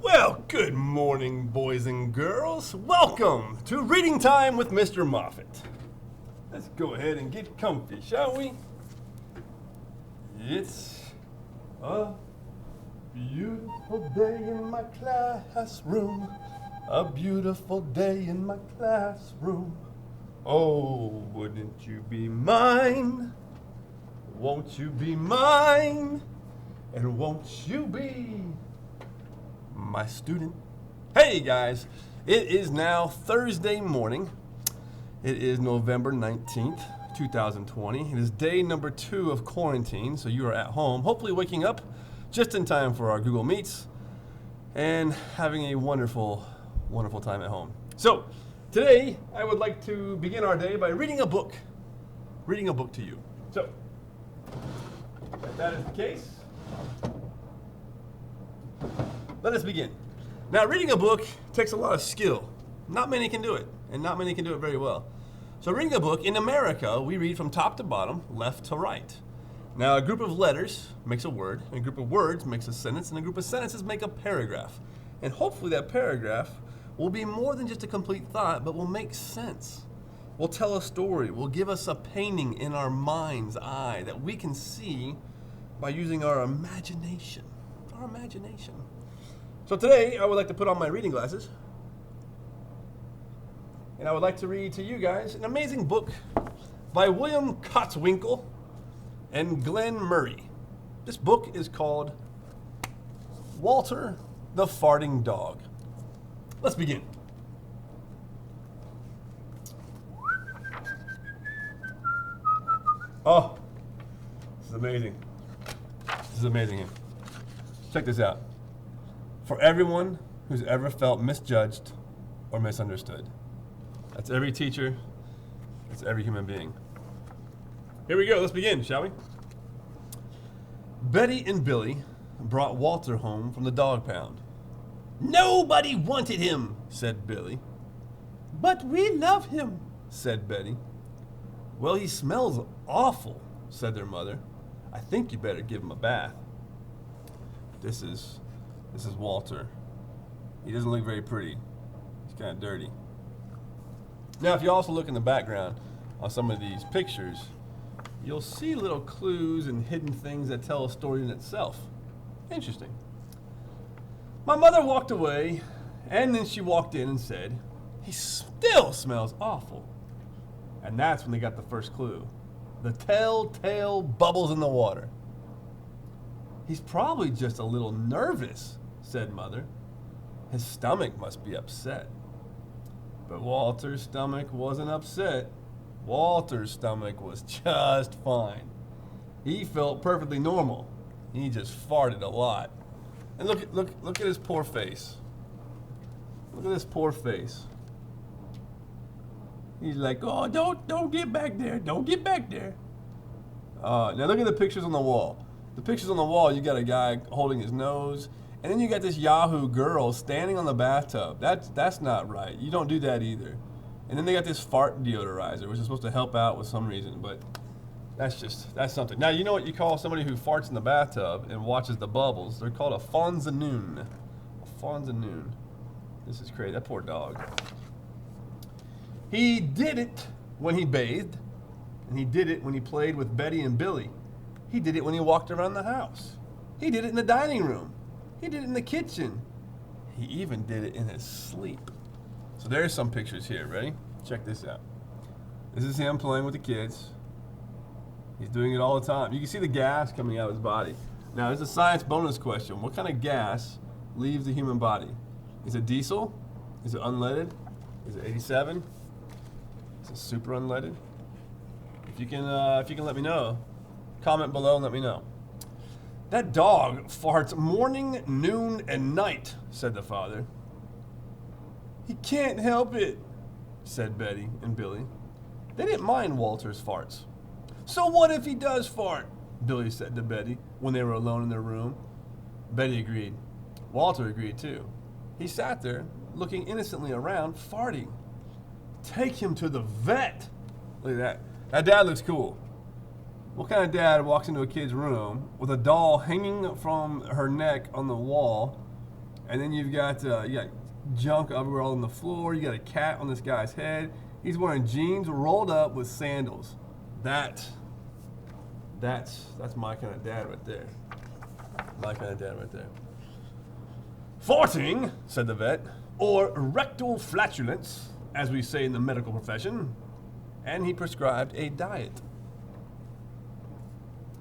Well, good morning, boys and girls. Welcome to Reading Time with Mr. Moffitt. Let's go ahead and get comfy, shall we? It's a beautiful day in my classroom. A beautiful day in my classroom. Oh, wouldn't you be mine? Won't you be mine? And won't you be my student? Hey guys, it is now Thursday morning. It is November 19th, 2020. It is day number 2 of quarantine, so you are at home, hopefully waking up just in time for our Google Meets and having a wonderful, wonderful time at home. So today I would like to begin our day by reading a book to you. So if that is the case, let us begin. Now, reading a book takes a lot of skill. Not many can do it, and not many can do it very well. So reading a book, in America, we read from top to bottom, left to right. Now, a group of letters makes a word, and a group of words makes a sentence, and a group of sentences make a paragraph. And hopefully that paragraph will be more than just a complete thought, but will make sense. Will tell a story, will give us a painting in our mind's eye that we can see by using our imagination. Our imagination. So today, I would like to put on my reading glasses, and I would like to read to you guys an amazing book by William Kotzwinkle and Glenn Murray. This book is called Walter the Farting Dog. Let's begin. Oh, this is amazing. This is amazing here. Check this out. For everyone who's ever felt misjudged or misunderstood. That's every teacher. That's every human being. Here we go. Let's begin, shall we? Betty and Billy brought Walter home from the dog pound. Nobody wanted him, said Billy. But we love him, said Betty. Well, he smells awful, said their mother. I think you better give him a bath. This is Walter. He doesn't look very pretty. He's kind of dirty. Now, if you also look in the background on some of these pictures, you'll see little clues and hidden things that tell a story in itself. Interesting. My mother walked away, and then she walked in and said, he still smells awful. And that's when they got the first clue. The telltale bubbles in the water. He's probably just a little nervous, said Mother. His stomach must be upset. But Walter's stomach wasn't upset. Walter's stomach was just fine. He felt perfectly normal. He just farted a lot. And look at his poor face. Look at this poor face. He's like, oh, don't get back there. Don't get back there. Now look at the pictures on the wall. The pictures on the wall, you got a guy holding his nose, and then you got this Yahoo girl standing on the bathtub. That's not right. You don't do that either. And then they got this fart deodorizer, which is supposed to help out with some reason, but that's something. Now, you know what you call somebody who farts in the bathtub and watches the bubbles? They're called a fonzanoon. A fonzanoon. This is crazy. That poor dog. He did it when he bathed, and he did it when he played with Betty and Billy. He did it when he walked around the house. He did it in the dining room. He did it in the kitchen. He even did it in his sleep. So there's some pictures here. Ready? Check this out. This is him playing with the kids. He's doing it all the time. You can see the gas coming out of his body. Now, there's a science bonus question. What kind of gas leaves the human body? Is it diesel? Is it unleaded? Is it 87? Is it super unleaded? If you can let me know, comment below and let me know. That dog farts morning, noon, and night, said the father. He can't help it, said Betty and Billy. They didn't mind Walter's farts. So what if he does fart? Billy said to Betty when they were alone in their room. Betty agreed. Walter agreed too. He sat there, looking innocently around, farting. Take him to the vet. Look at that. That dad looks cool. What kind of dad walks into a kid's room with a doll hanging from her neck on the wall And then you got junk everywhere all on the floor. You got a cat on this guy's head. He's wearing jeans rolled up with sandals. That's my kind of dad right there. My kind of dad right there. Farting, said the vet, or rectal flatulence, as we say in the medical profession, and he prescribed a diet.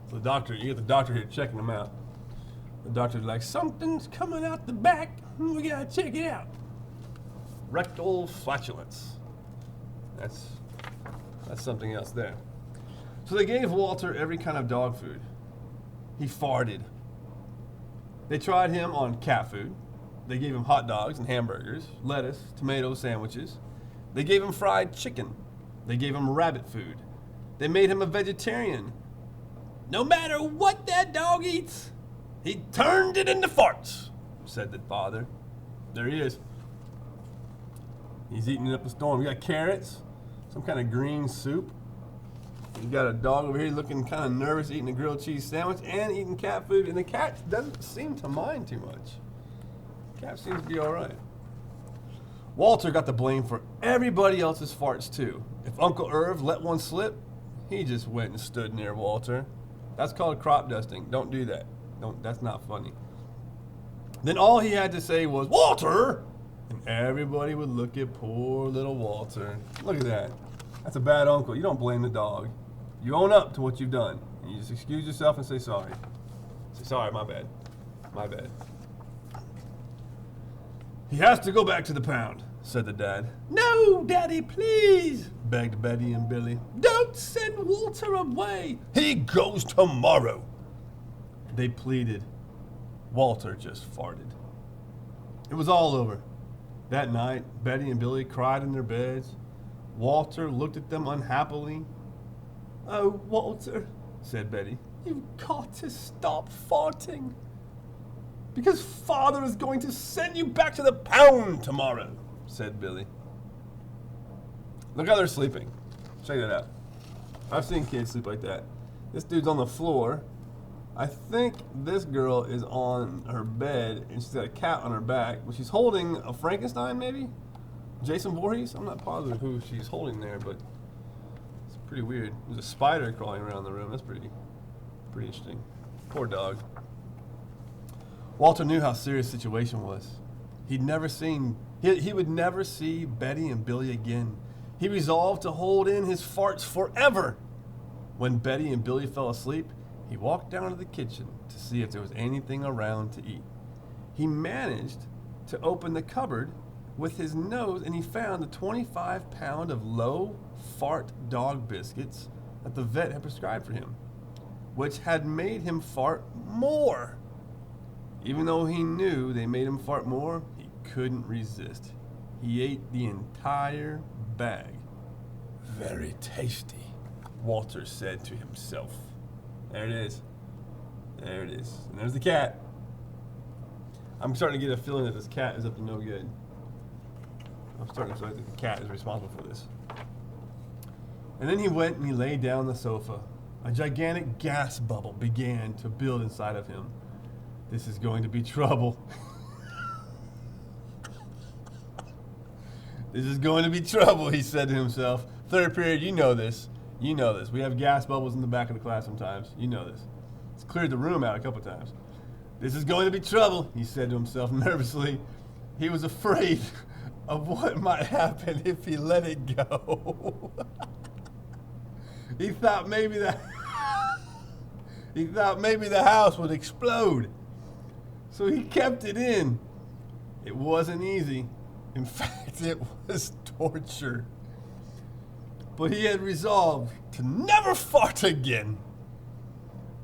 So you get the doctor here checking him out. The doctor's like, something's coming out the back, we gotta check it out. Rectal flatulence. That's something else there. So they gave Walter every kind of dog food. He farted. They tried him on cat food. They gave him hot dogs and hamburgers, lettuce, tomato sandwiches. They gave him fried chicken. They gave him rabbit food. They made him a vegetarian. No matter what that dog eats, he turned it into farts, said the father. There he is. He's eating it up a storm. We got carrots, some kind of green soup. You got a dog over here looking kind of nervous, eating a grilled cheese sandwich and eating cat food, and the cat doesn't seem to mind too much. Cat seems to be all right. Walter got the blame for everybody else's farts too. If Uncle Irv let one slip, he just went and stood near Walter. That's called crop dusting. Don't do that. That's not funny. Then all he had to say was, Walter! And everybody would look at poor little Walter. Look at that. That's a bad uncle. You don't blame the dog. You own up to what you've done. And you just excuse yourself and say sorry. Say sorry, my bad. My bad. He has to go back to the pound, said the dad. No, Daddy, please, begged Betty and Billy. Don't send Walter away. He goes tomorrow. They pleaded. Walter just farted. It was all over. That night, Betty and Billy cried in their beds. Walter looked at them unhappily. Oh, Walter, said Betty, you've got to stop farting. Because Father is going to send you back to the pound tomorrow, said Billy. Look how they're sleeping. Check that out. I've seen kids sleep like that. This dude's on the floor. I think this girl is on her bed, and she's got a cat on her back, but she's holding a Frankenstein, maybe? Jason Voorhees? I'm not positive who she's holding there, but it's pretty weird. There's a spider crawling around the room. That's pretty interesting. Poor dog. Walter knew how serious the situation was. He would never see Betty and Billy again. He resolved to hold in his farts forever. When Betty and Billy fell asleep, he walked down to the kitchen to see if there was anything around to eat. He managed to open the cupboard with his nose, and he found the 25-pound of low fart dog biscuits that the vet had prescribed for him, which had made him fart more. Even though he knew they made him fart more, he couldn't resist. He ate the entire bag. Very tasty, Walter said to himself. There it is. There it is. And there's the cat. I'm starting to get a feeling that this cat is up to no good. I'm starting to feel like the cat is responsible for this. And then he went and he lay down on the sofa. A gigantic gas bubble began to build inside of him. This is going to be trouble. This is going to be trouble, he said to himself. Third period, you know this. You know this. We have gas bubbles in the back of the class sometimes. You know this. It's cleared the room out a couple times. This is going to be trouble, he said to himself nervously. He was afraid of what might happen if he let it go. He thought maybe the house would explode. So he kept it in. It wasn't easy. In fact, it was torture. But he had resolved to never fart again.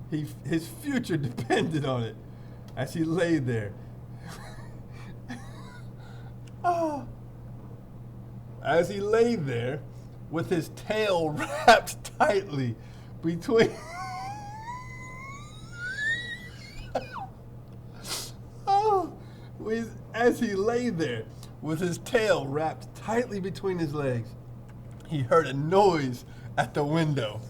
His future depended on it as he lay there. As he lay there with his tail wrapped tightly between as he lay there with his tail wrapped tightly between his legs, he heard a noise at the window.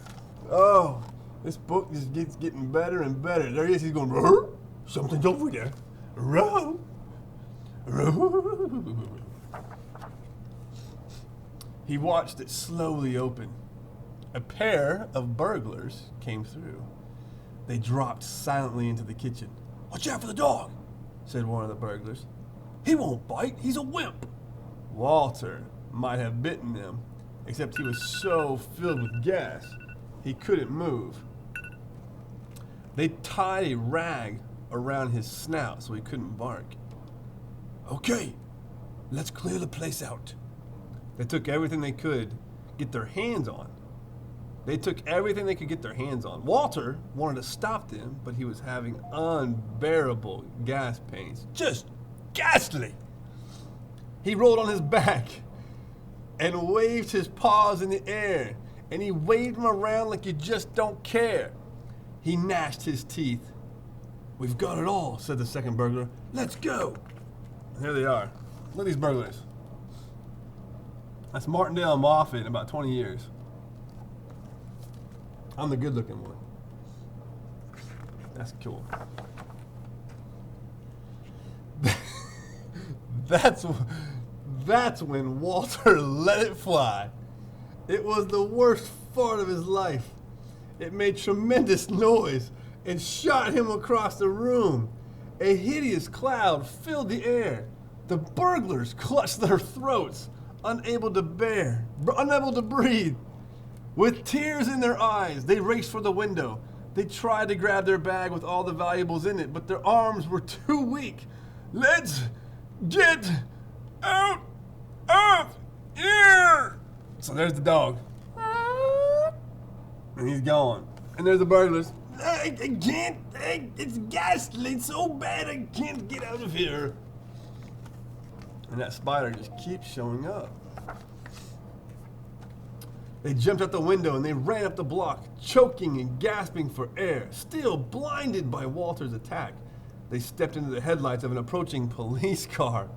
Oh, this book just keeps getting better and better. There he is. He's going, Rrr! Something's over there. Row. He watched it slowly open. A pair of burglars came through. They dropped silently into the kitchen. "Watch out for the dog," said one of the burglars. "He won't bite, he's a wimp." Walter might have bitten them, except he was so filled with gas, he couldn't move. They tied a rag around his snout so he couldn't bark. "Okay, let's clear the place out." They took everything they could get their hands on. Walter wanted to stop them, but he was having unbearable gas pains. Just ghastly. He rolled on his back and waved his paws in the air, and he waved them around like you just don't care. He gnashed his teeth. "We've got it all," said the second burglar. "Let's go." And here they are. Look at these burglars. That's Martindale and Moffitt in about 20 years. I'm the good-looking one. That's cool. That's when Walter let it fly. It was the worst fart of his life. It made tremendous noise and shot him across the room. A hideous cloud filled the air. The burglars clutched their throats, unable to breathe. With tears in their eyes, they raced for the window. They tried to grab their bag with all the valuables in it, but their arms were too weak. "Let's get out of here!" So there's the dog. And he's gone. And there's the burglars. I can't. It's ghastly. It's so bad I can't get out of here." And that spider just keeps showing up. They jumped out the window and they ran up the block, choking and gasping for air, still blinded by Walter's attack. They stepped into the headlights of an approaching police car.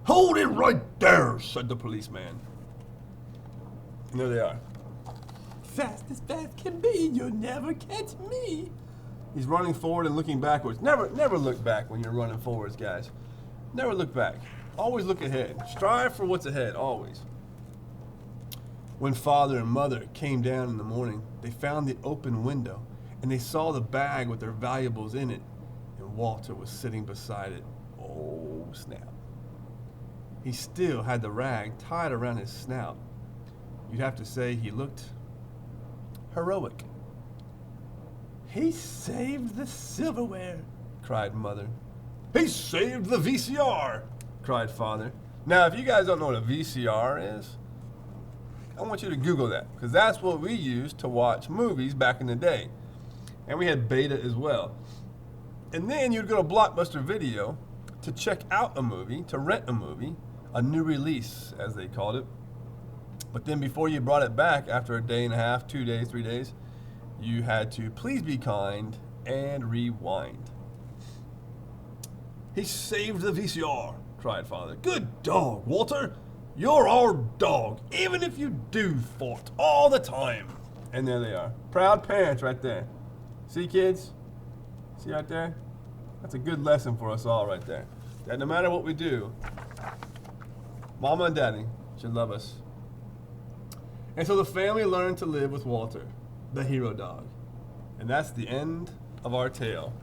"Hold it right there," said the policeman. And there they are. "Fast as fast can be, you'll never catch me." He's running forward and looking backwards. Never look back when you're running forwards, guys. Never look back. Always look ahead. Strive for what's ahead, always. When father and mother came down in the morning, they found the open window, and they saw the bag with their valuables in it, and Walter was sitting beside it. Oh, snap. He still had the rag tied around his snout. You'd have to say he looked heroic. "He saved the silverware," cried mother. "He saved the VCR," cried father. Now, if you guys don't know what a VCR is, I want you to Google that, because that's what we used to watch movies back in the day. And we had Beta as well. And then you'd go to Blockbuster Video to check out a movie, to rent a movie, a new release, as they called it. But then before you brought it back, after a day and a half, 2 days, 3 days, you had to please be kind and rewind. "He saved the VCR," cried father. "Good dog, Walter. You're our dog, even if you do fart all the time." And there they are. Proud parents right there. See, kids? See right there? That's a good lesson for us all right there. That no matter what we do, Mama and Daddy should love us. And so the family learned to live with Walter, the hero dog. And that's the end of our tale.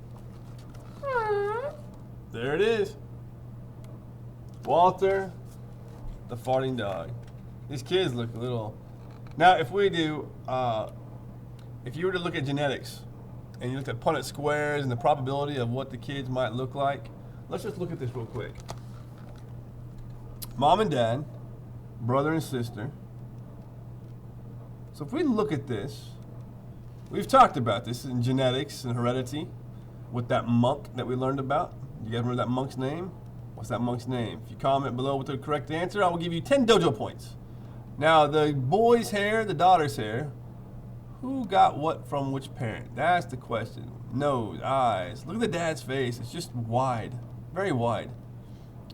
There it is. Walter, the farting dog. These kids look a little... Now, if we do, if you were to look at genetics, and you looked at Punnett squares and the probability of what the kids might look like, let's just look at this real quick. Mom and dad, brother and sister. So if we look at this, we've talked about this in genetics and heredity with that monk that we learned about. You guys remember that monk's name? What's that monk's name? If you comment below with the correct answer, I will give you 10 dojo points. Now, the boy's hair, the daughter's hair, who got what from which parent? That's the question. Nose, eyes. Look at the dad's face. It's just wide, very wide.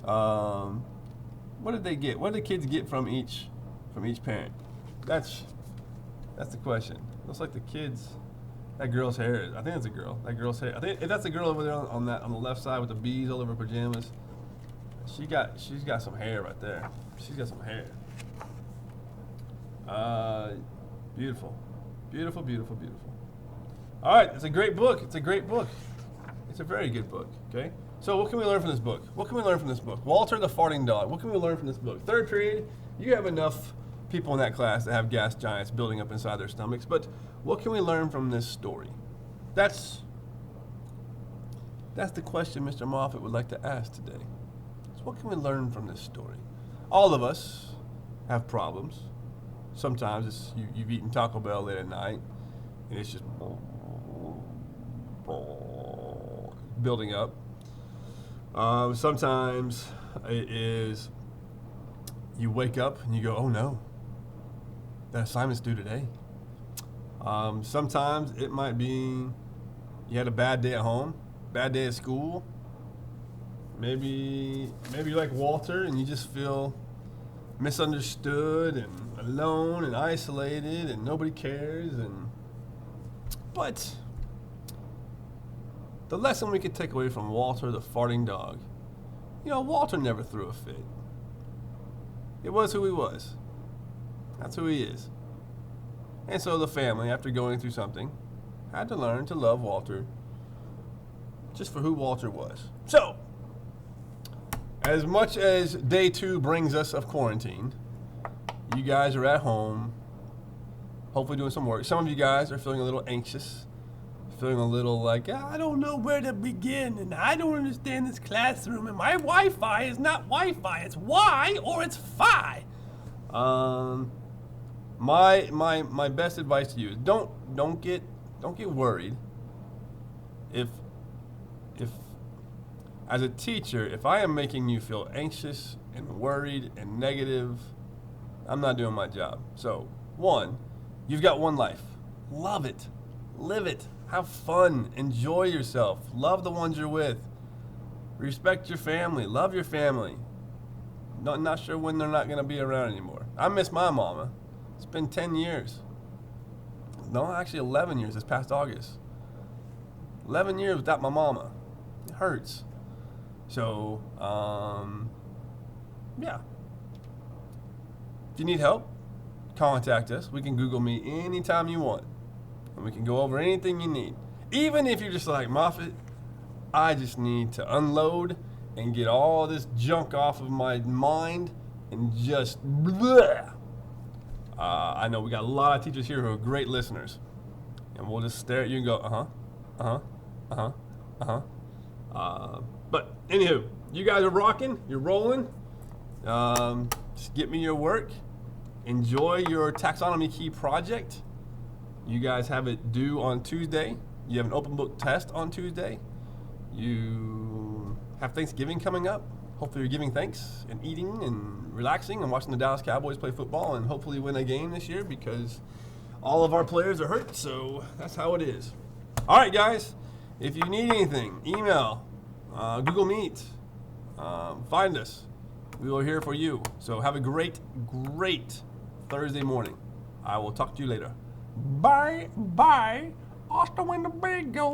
What did they get? What did the kids get from each parent? That's the question. Looks like the kids. That girl's hair. I think it's a girl. That girl's hair. I think if that's the girl over there on the left side with the bees all over her pajamas. She's got some hair right there. She's got some hair. Beautiful. Beautiful, beautiful, beautiful. All right, it's a great book. It's a great book. It's a very good book, okay? So what can we learn from this book? What can we learn from this book? Walter the Farting Dog. What can we learn from this book? Third period, you have enough people in that class that have gas giants building up inside their stomachs, but what can we learn from this story? That's the question Mr. Moffitt would like to ask today. So what can we learn from this story? All of us have problems. Sometimes it's you've eaten Taco Bell late at night, and it's just building up. Sometimes it is you wake up and you go, oh no, that assignment's due today. Sometimes it might be you had a bad day at home, bad day at school. Maybe you're like Walter and you just feel misunderstood and alone and isolated and nobody cares. But the lesson we could take away from Walter the Farting Dog, Walter never threw a fit. It was who he was. That's who he is. And so the family, after going through something, had to learn to love Walter just for who Walter was. So, as much as day 2 brings us of quarantine, you guys are at home, hopefully doing some work. Some of you guys are feeling a little anxious, feeling a little like, I don't know where to begin, and I don't understand this classroom, and my Wi-Fi is not Wi-Fi, it's Y or it's Fi. My best advice to you is don't get worried. If as a teacher, if I am making you feel anxious and worried and negative, I'm not doing my job. So, 1, you've got one life. Love it. Live it. Have fun. Enjoy yourself. Love the ones you're with. Respect your family. Love your family. Not sure when they're not going to be around anymore. I miss my mama. It's been 10 years. No, actually 11 years this past August. 11 years without my mama. It hurts. So, yeah. If you need help, contact us. We can Google me anytime you want. And we can go over anything you need. Even if you're just like, Moffitt, I just need to unload and get all this junk off of my mind and just bleh. I know we got a lot of teachers here who are great listeners. And we'll just stare at you and go, but anywho, you guys are rocking, you're rolling. Just get me your work. Enjoy your taxonomy key project. You guys have it due on Tuesday. You have an open book test on Tuesday. You have Thanksgiving coming up. Hopefully you're giving thanks and eating and relaxing and watching the Dallas Cowboys play football and hopefully win a game this year because all of our players are hurt, so that's how it is. All right, guys, if you need anything, email, Google Meet, find us. We are here for you. So have a great, great Thursday morning. I will talk to you later. Bye, bye. Hasta Winnebago.